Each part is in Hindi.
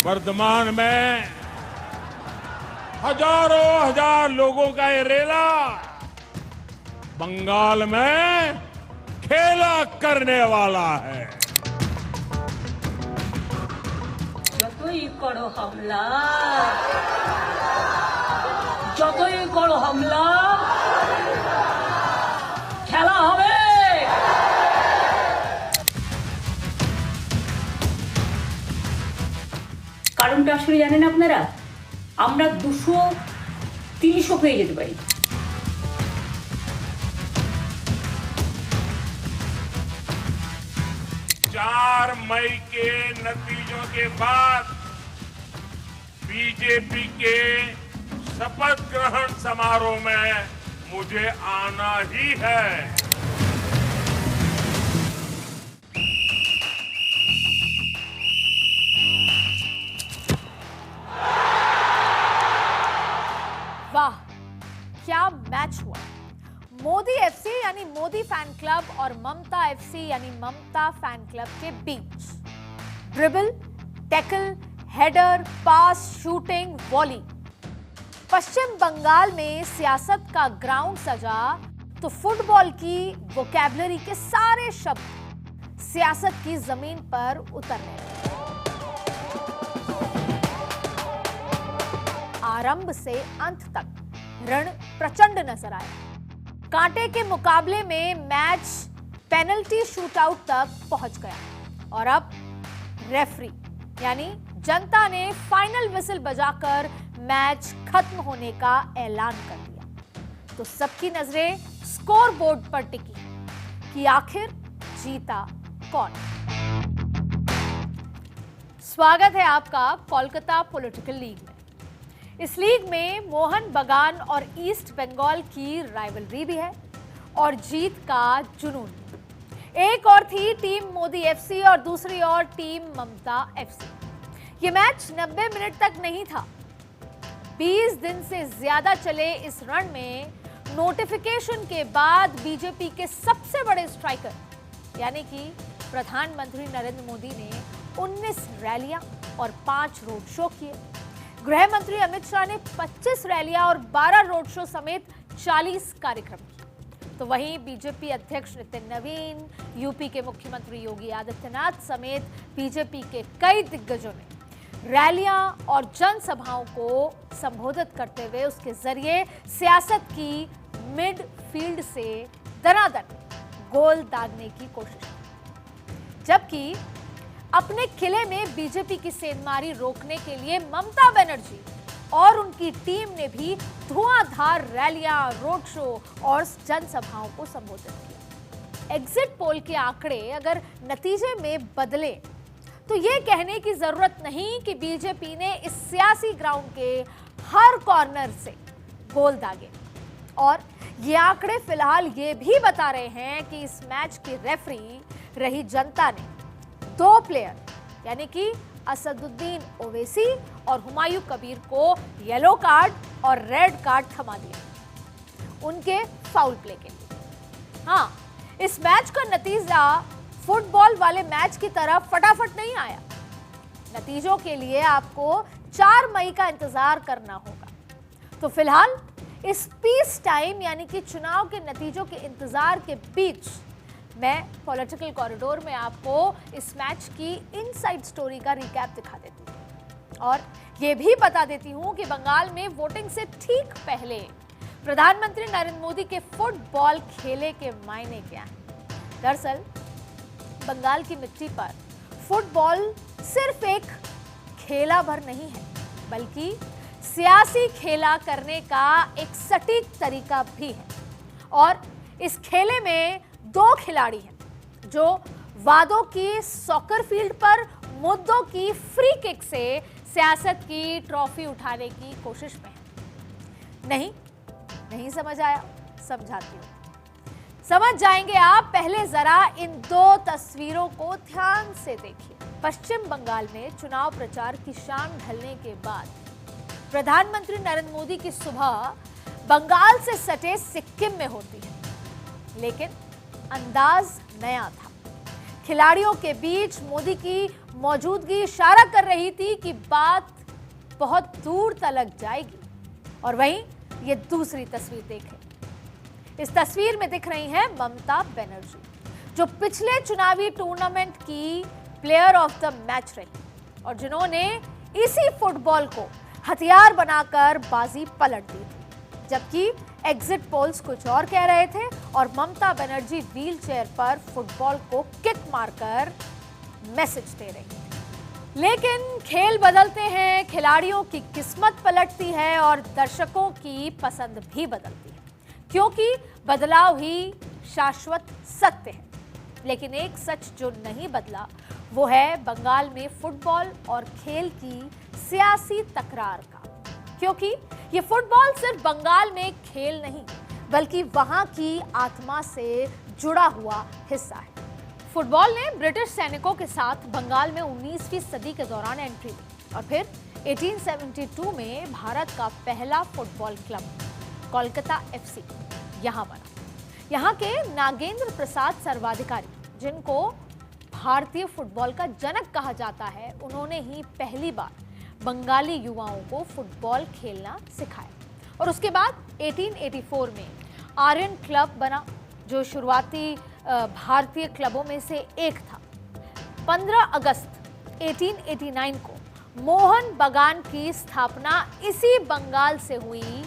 वर्तमान में हजारों हजार लोगों का ये रेला बंगाल में खेला करने वाला है। যতই করো হামলা যতই করো হামলা খেলা হবে। কারণটা আসলে জানেন আপনারা, আমরা 200-300 হয়ে যেতে পারি। 4 मई के नतीजों के बाद बीजेपी के शपथ ग्रहण समारोह में मुझे आना ही है। वाह, क्या मैच हुआ। मोदी एफसी यानी मोदी फैन क्लब और ममता एफसी यानी ममता फैन क्लब के बीच ड्रिबल, टैकल, हेडर, पास, शूटिंग, वॉली। पश्चिम बंगाल में सियासत का ग्राउंड सजा तो फुटबॉल की वोकैबुलरी के सारे शब्द सियासत की जमीन पर उतरने लगे। आरंभ से अंत तक रण प्रचंड नजर आया। कांटे के मुकाबले में मैच पेनल्टी शूटआउट तक पहुंच गया और अब रेफरी यानी जनता ने फाइनल विसिल बजाकर मैच खत्म होने का ऐलान कर दिया। तो सबकी नजरें स्कोर बोर्ड पर टिकी कि आखिर जीता कौन। स्वागत है आपका कोलकाता पॉलिटिकल लीग में। इस लीग में मोहन बगान और ईस्ट बंगाल की राइवलरी भी है और जीत का जुनून। एक और थी टीम मोदी एफसी और दूसरी और टीम ममता एफसी। ये मैच 90 मिनट तक नहीं था। 20 दिन से ज्यादा चले इस रण में नोटिफिकेशन के बाद बीजेपी के सबसे बड़े स्ट्राइकर यानी कि प्रधानमंत्री नरेंद्र मोदी ने 19 रैलियां और 5 रोड शो किए। गृह मंत्री अमित शाह ने 25 रैलियां और 12 रोड शो समेत 40 कार्यक्रम किए। तो वहीं बीजेपी अध्यक्ष नितिन नवीन, यूपी के मुख्यमंत्री योगी आदित्यनाथ समेत बीजेपी के कई दिग्गजों ने रैलियां और जनसभाओं को संबोधित करते हुए उसके जरिए सियासत की मिडफील्ड से दनादन गोल दागने की कोशिश की। जबकि अपने किले में बीजेपी की सेंधमारी रोकने के लिए ममता बनर्जी और उनकी टीम ने भी धुआंधार रैलियां, रोड शो और जनसभाओं को संबोधित किया। एग्जिट पोल के आंकड़े अगर नतीजे में बदले तो ये कहने की जरूरत नहीं कि बीजेपी ने इस सियासी ग्राउंड के हर कॉर्नर से गोल दागे। और ये आंकड़े फिलहाल ये भी बता रहे हैं कि इस मैच की रेफरी रही जनता ने 2 प्लेयर यानी कि असदुद्दीन ओवैसी और हुमायूं कबीर को येलो कार्ड और रेड कार्ड थमा दिया उनके फाउल प्ले के लिए। हाँ, इस मैच का नतीजा फुटबॉल वाले मैच की तरह फटाफट नहीं आया। नतीजों के लिए आपको 4 मई का इंतजार करना होगा। तो फिलहाल इस पीस टाइम यानी कि चुनाव के नतीजों के इंतजार के बीच मैं पॉलिटिकल कॉरिडोर में आपको इस मैच की इनसाइड स्टोरी का रिकैप दिखा देती हूँ और ये भी बता देती हूँ कि बंगाल में वोटिंग से ठीक पहले प्रधानमंत्री नरेंद्र मोदी के फुटबॉल खेले के मायने क्या हैं। दरअसल बंगाल की मिट्टी पर फुटबॉल सिर्फ एक खेला भर नहीं है बल्कि सियासी खेला करने का एक सटीक तरीका भी है। और इस खेले में 2 खिलाड़ी हैं जो वादों की सॉकर फील्ड पर मुद्दों की फ्री किक से सियासत की ट्रॉफी उठाने की कोशिश में है। नहीं समझ आया? समझाती हूं। समझ जाएंगे आप। पहले जरा इन 2 तस्वीरों को ध्यान से देखिए। पश्चिम बंगाल में चुनाव प्रचार की शाम ढलने के बाद प्रधानमंत्री नरेंद्र मोदी की सुबह बंगाल से सटे सिक्किम में होती है, लेकिन अंदाज नया था। खिलाड़ियों के बीच मोदी की मौजूदगी इशारा कर रही थी कि बात बहुत दूर तलक जाएगी। और वहीं ये दूसरी तस्वीर देखें। इस तस्वीर में दिख रही हैं ममता बनर्जी, जो पिछले चुनावी टूर्नामेंट की प्लेयर ऑफ द मैच रही और जिन्होंने इसी फुटबॉल को हथियार बनाकर बाजी पलट दी थी। जबकि एग्जिट पोल्स कुछ और कह रहे थे और ममता बनर्जी व्हील चेयर पर फुटबॉल को किक मारकर मैसेज दे रही थी। लेकिन खेल बदलते हैं, खिलाड़ियों की किस्मत पलटती है और दर्शकों की पसंद भी बदलती है, क्योंकि बदलाव ही शाश्वत सत्य है। लेकिन एक सच जो नहीं बदला वो है बंगाल में फुटबॉल और खेल की सियासी तकरार का। क्योंकि ये फुटबॉल सिर्फ बंगाल में खेल नहीं बल्कि वहां की आत्मा से जुड़ा हुआ हिस्सा है। फुटबॉल ने ब्रिटिश सैनिकों के साथ बंगाल में 19वीं सदी के दौरान एंट्री ली और फिर 1872 में भारत का पहला फुटबॉल क्लब कोलकाता FC यहां बना। यहां के नागेंद्र प्रसाद सर्वाधिकारी, जिनको भारतीय फुटबॉल का जनक कहा जाता है, उन्होंने ही पहली बार बंगाली युवाओं को फुटबॉल खेलना सिखाया। और उसके बाद 1884 में आर्यन क्लब बना, जो शुरुआती भारतीय क्लबों में से एक था। 15 अगस्त 1889 को मोहन बगान की स्थापना इसी बंगाल से हुई।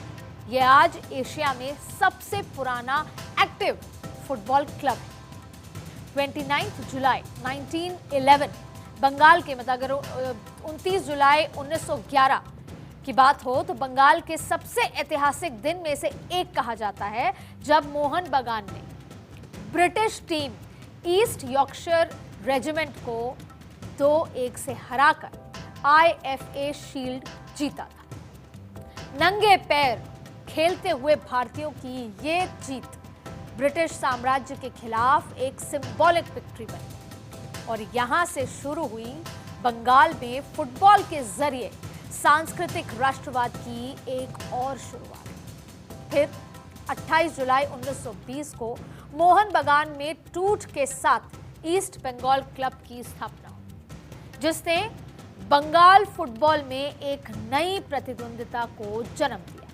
यह आज एशिया में सबसे पुराना एक्टिव फुटबॉल क्लब है। 29 जुलाई 1911 बंगाल के, मतलब अगर 29 जुलाई 1911 की बात हो तो बंगाल के सबसे ऐतिहासिक दिन में से एक कहा जाता है, जब मोहन बगान ने British team east Yorkshire regiment को 2-1 से हराकर IFA शील्ड जीता था। नंगे पैर खेलते हुए भारतीयों की ये जीत ब्रिटिश साम्राज्य के खिलाफ एक सिंबॉलिक विक्ट्री बनी और यहां से शुरू हुई बंगाल में फुटबॉल के जरिए सांस्कृतिक राष्ट्रवाद की एक और शुरुआत। फिर 28 जुलाई 1920 को मोहन बगान में टूट के साथ ईस्ट बंगाल क्लब की स्थापना हुई, जिसने बंगाल फुटबॉल में एक नई प्रतिद्वंदिता को जन्म दिया।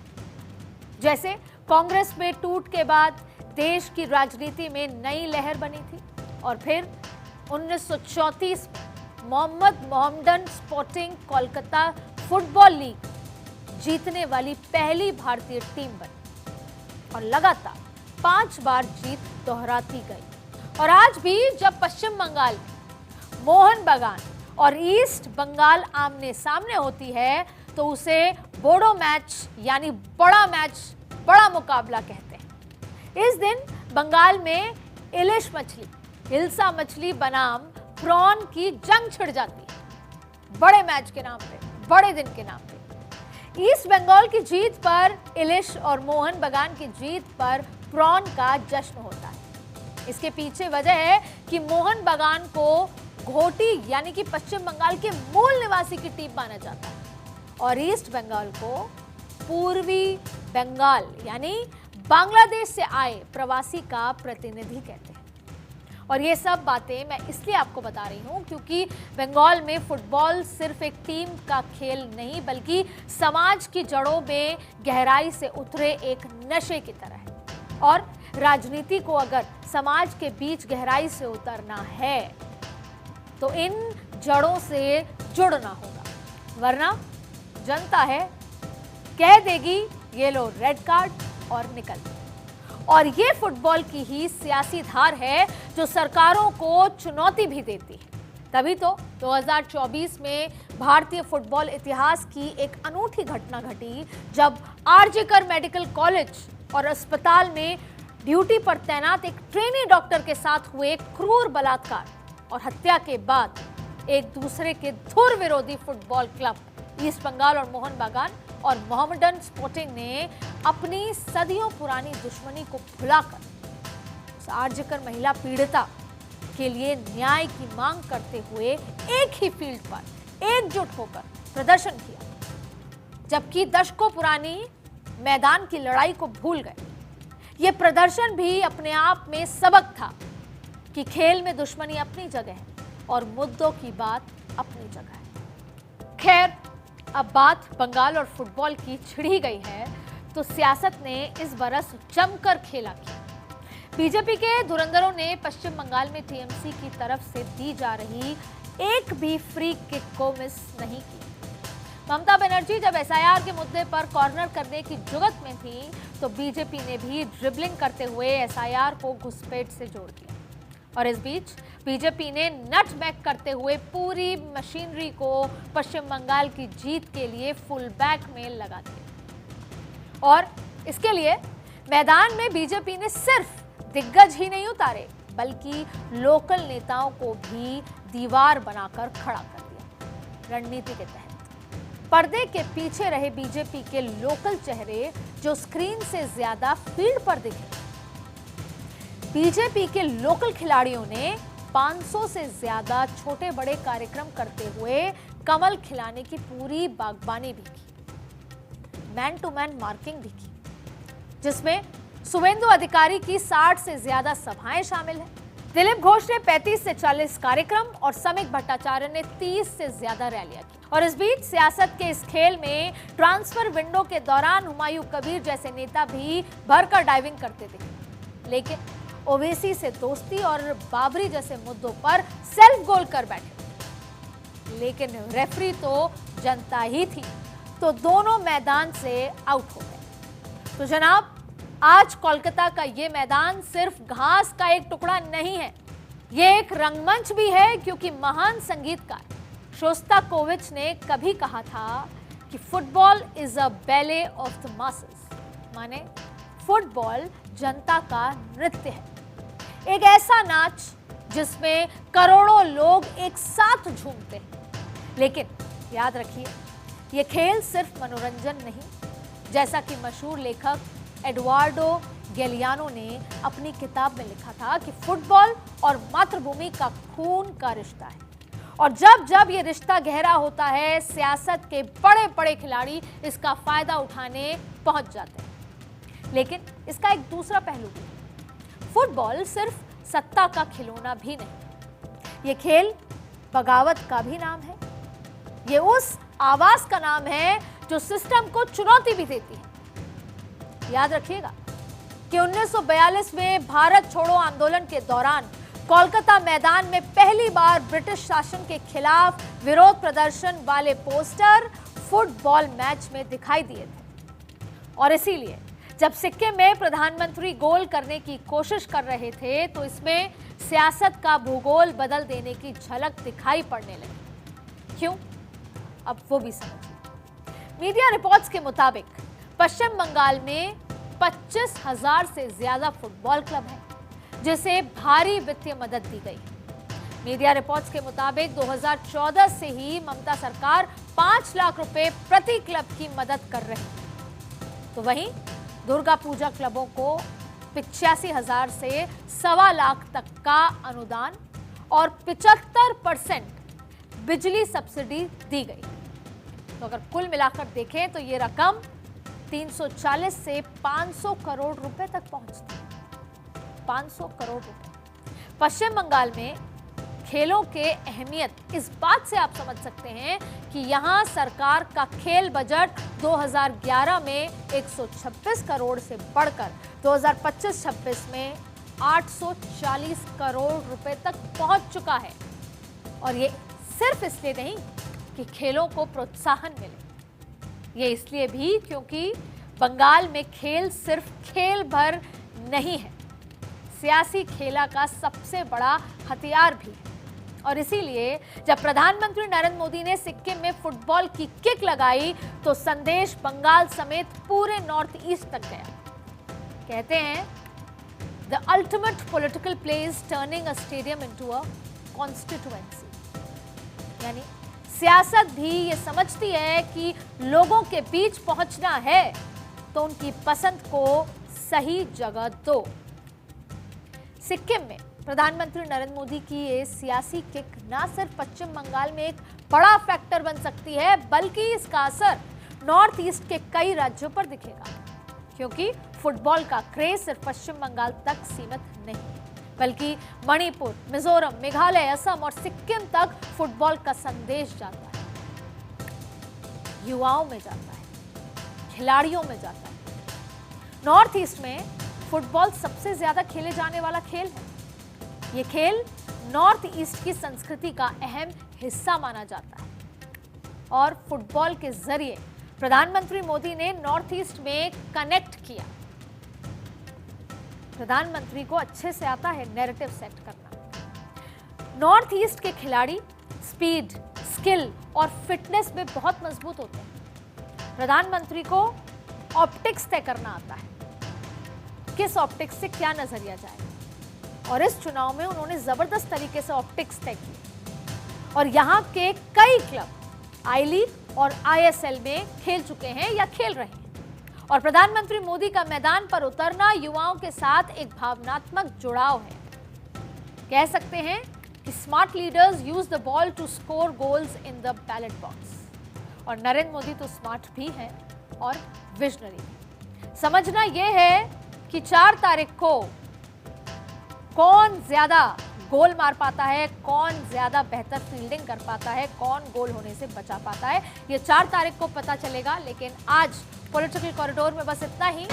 जैसे कांग्रेस में टूट के बाद देश की राजनीति में नई लहर बनी थी और फिर 1934 में Mohammedan sporting Kolkata football league जीतने वाली पहली भारतीय टीम बनी और लगातार 5 बार जीत दोहराती गई। और आज भी जब पश्चिम बंगाल में मोहन बगान और ईस्ट बंगाल आमने सामने होती है तो उसे बोडो मैच यानी बड़ा मैच, बड़ा मुकाबला कहते हैं। इस दिन बंगाल में इलिश मछली, हिल्सा मछली बनाम प्रॉन की जंग छिड़ जाती है, बड़े मैच के नाम पे, बड़े दिन के नाम पे। ईस्ट बंगाल की जीत पर इलिश और मोहन बगान की जीत पर प्रॉन का जश्न होता है। इसके पीछे वजह है कि मोहन बगान को घोटी यानी कि पश्चिम बंगाल के मूल निवासी की टीम माना जाता है और ईस्ट बंगाल को पूर्वी बंगाल यानी बांग्लादेश से आए प्रवासी का प्रतिनिधि कहते हैं। और ये सब बातें मैं इसलिए आपको बता रही हूं क्योंकि बंगाल में फुटबॉल सिर्फ एक टीम का खेल नहीं बल्कि समाज की जड़ों में गहराई से उतरे एक नशे की तरह है। और राजनीति को अगर समाज के बीच गहराई से उतरना है तो इन जड़ों से जुड़ना होगा, वरना जनता है कह देगी ये लो रेड कार्ड और निकल। और ये फुटबॉल की ही सियासी धार है जो सरकारों को चुनौती भी देती है। तभी तो 2024 में भारतीय फुटबॉल इतिहास की एक अनूठी घटना घटी जब आरजे कर मेडिकल कॉलेज और अस्पताल में ड्यूटी पर तैनात एक ट्रेनी डॉक्टर के साथ हुए क्रूर बलात्कार और हत्या के बाद एक दूसरे के धुर विरोधी फुटबॉल क्लब ईस्ट बंगाल और मोहन बगान और मोहम्मडन स्पोर्टिंग ने अपनी सदियों पुरानी दुश्मनी को भुलाकर उस आर्यकर महिला पीड़िता के लिए न्याय की मांग करते हुए एक ही फील्ड पर एकजुट होकर प्रदर्शन किया, जबकि दशकों पुरानी मैदान की लड़ाई को भूल गए। ये प्रदर्शन भी अपने आप में सबक था कि खेल में दुश्मनी अपनी जगह है और मुद्दों की बात अपनी जगह है। खैर, अब बात बंगाल और फुटबॉल की छिड़ी गई है तो सियासत ने इस बरस जमकर खेला किया। बीजेपी के धुरंधरों ने पश्चिम बंगाल में टीएमसी की तरफ से दी जा रही एक भी फ्री किक को मिस नहीं की। ममता बनर्जी जब एसआईआर के मुद्दे पर कॉर्नर करने की जुगत में थी तो बीजेपी ने भी ड्रिबलिंग करते हुए एसआईआर को घुसपैठ से जोड़ दिया। और इस बीच बीजेपी ने नटमैग करते हुए पूरी मशीनरी को पश्चिम बंगाल की जीत के लिए फुल बैक में लगा दिया। और इसके लिए मैदान में बीजेपी ने सिर्फ दिग्गज ही नहीं उतारे बल्कि लोकल नेताओं को भी दीवार बनाकर खड़ा कर दिया। रणनीति के तहत पर्दे के पीछे रहे बीजेपी के लोकल चेहरे जो स्क्रीन से ज्यादा फील्ड पर दिखे। बीजेपी के लोकल खिलाड़ियों ने 500 से ज्यादा छोटे बड़े कार्यक्रम करते हुए कमल खिलाने की पूरी बागबानी भी की। मैन टू मैन मार्किंग भी की, जिसमें शुभेंदु अधिकारी की 60 से ज्यादा सभाएं शामिल हैं। दिलीप घोष ने 35 से 40 कार्यक्रम और समीक भट्टाचार्य ने 30 से ज्यादा रैलियां की। और इस बीच सियासत के इस खेल में ट्रांसफर विंडो के दौरान हुमायूं कबीर जैसे नेता भी भरकर डाइविंग करते थे, लेकिन ओवैसी से दोस्ती और बाबरी जैसे मुद्दों पर सेल्फ गोल कर बैठे। लेकिन रेफरी तो जनता ही थी, तो दोनों मैदान से आउट हो गए। तो जनाब, आज कोलकाता का ये मैदान सिर्फ घास का एक टुकड़ा नहीं है, ये एक रंगमंच भी है, क्योंकि महान संगीतकार शोस्ताकोविच ने कभी कहा था कि football is a belle of the masses, माने फुटबॉल जनता का नृत्य है, एक ऐसा नाच जिसमें करोड़ों लोग एक साथ झूमते हैं। लेकिन याद रखिए, ये खेल सिर्फ मनोरंजन नहीं। जैसा कि मशहूर लेखक एडुआर्डो गैलियानो ने अपनी किताब में लिखा था कि फुटबॉल और मातृभूमि का खून का रिश्ता है, और जब जब ये रिश्ता गहरा होता है, सियासत के बड़े बड़े खिलाड़ी इसका फायदा उठाने पहुंच जाते हैं। लेकिन इसका एक दूसरा पहलू भी है। फुटबॉल सिर्फ सत्ता का खिलौना भी नहीं, ये खेल बगावत का भी नाम है। ये उस आवाज का नाम है जो सिस्टम को चुनौती भी देती है। याद रखिएगा कि 1942 में भारत छोड़ो आंदोलन के दौरान कोलकाता मैदान में पहली बार ब्रिटिश शासन के खिलाफ विरोध प्रदर्शन वाले पोस्टर फुटबॉल मैच में दिखाई दिए थे। और इसीलिए जब सिक्किम में प्रधानमंत्री गोल करने की कोशिश कर रहे थे तो इसमें सियासत का भूगोल बदल देने की झलक दिखाई पड़ने लगी। क्यों? अब वो भी समझिए। मीडिया रिपोर्ट्स के मुताबिक पश्चिम बंगाल में 25,000 से ज्यादा फुटबॉल क्लब हैं, जिसे भारी वित्तीय मदद दी गई। मीडिया रिपोर्ट्स के मुताबिक 2014 से ही ममता सरकार 5 लाख रुपए प्रति क्लब की मदद कर रही है। तो वहीं दुर्गा पूजा क्लबों को 85,000 से 1.25 लाख तक का अनुदान और 75% बिजली सब्सिडी दी गई। तो अगर कुल मिलाकर देखें तो ये रकम 340 से 500 करोड़ रुपए तक पहुंचती है। 500 करोड़ रुपए। पश्चिम बंगाल में खेलों के अहमियत इस बात से आप समझ सकते हैं कि यहां सरकार का खेल बजट 2011 में 126 करोड़ से बढ़कर 2025-26 में 840 करोड़ रुपए तक पहुंच चुका है। और ये सिर्फ इसलिए नहीं कि खेलों को प्रोत्साहन मिले, ये इसलिए भी क्योंकि बंगाल में खेल सिर्फ खेल भर नहीं है, सियासी खेला का सबसे बड़ा हथियार भी है। और इसीलिए जब प्रधानमंत्री नरेंद्र मोदी ने सिक्किम में फुटबॉल की किक लगाई तो संदेश बंगाल समेत पूरे नॉर्थ ईस्ट तक गया। कहते हैं the ultimate political play is turning a stadium into a constituency, यानी सियासत भी ये समझती है कि लोगों के बीच पहुंचना है तो उनकी पसंद को सही जगह दो। सिक्किम में प्रधानमंत्री नरेंद्र मोदी की ये सियासी किक न सिर्फ पश्चिम बंगाल में एक बड़ा फैक्टर बन सकती है, बल्कि इसका असर नॉर्थ ईस्ट के कई राज्यों पर दिखेगा, क्योंकि फुटबॉल का क्रेज सिर्फ पश्चिम बंगाल तक सीमित नहीं। बल्कि मणिपुर, मिजोरम, मेघालय, असम और सिक्किम तक फुटबॉल का संदेश जाता है, युवाओं में जाता है, खिलाड़ियों में जाता है। नॉर्थ ईस्ट में फुटबॉल सबसे ज्यादा खेले जाने वाला खेल है। यह खेल नॉर्थ ईस्ट की संस्कृति का अहम हिस्सा माना जाता है और फुटबॉल के जरिए प्रधानमंत्री मोदी ने नॉर्थ ईस्ट में कनेक्ट किया। प्रधानमंत्री को अच्छे से आता है नैरेटिव सेट करना। नॉर्थ ईस्ट के खिलाड़ी स्पीड, स्किल और फिटनेस में बहुत मजबूत होते हैं। प्रधानमंत्री को ऑप्टिक्स तय करना आता है, किस ऑप्टिक्स से क्या नजरिया जाएगा, और इस चुनाव में उन्होंने जबरदस्त तरीके से ऑप्टिक्स तय की और यहां के कई क्लब आई लीग और ISL में खेल चुके हैं या खेल रहे हैं। और प्रधानमंत्री मोदी का मैदान पर उतरना युवाओं के साथ एक भावनात्मक जुड़ाव है। कह सकते हैं कि smart leaders use the ball to score goals in the ballot box. और नरेंद्र मोदी तो स्मार्ट भी हैं और विजनरी भी। समझना यह है कि 4 तारीख को कौन ज्यादा गोल मार पाता है, कौन ज्यादा बेहतर फील्डिंग कर पाता है, कौन गोल होने से बचा पाता है, ये 4 तारीख को पता चलेगा। लेकिन आज पॉलिटिकल कॉरिडोर में बस इतना ही।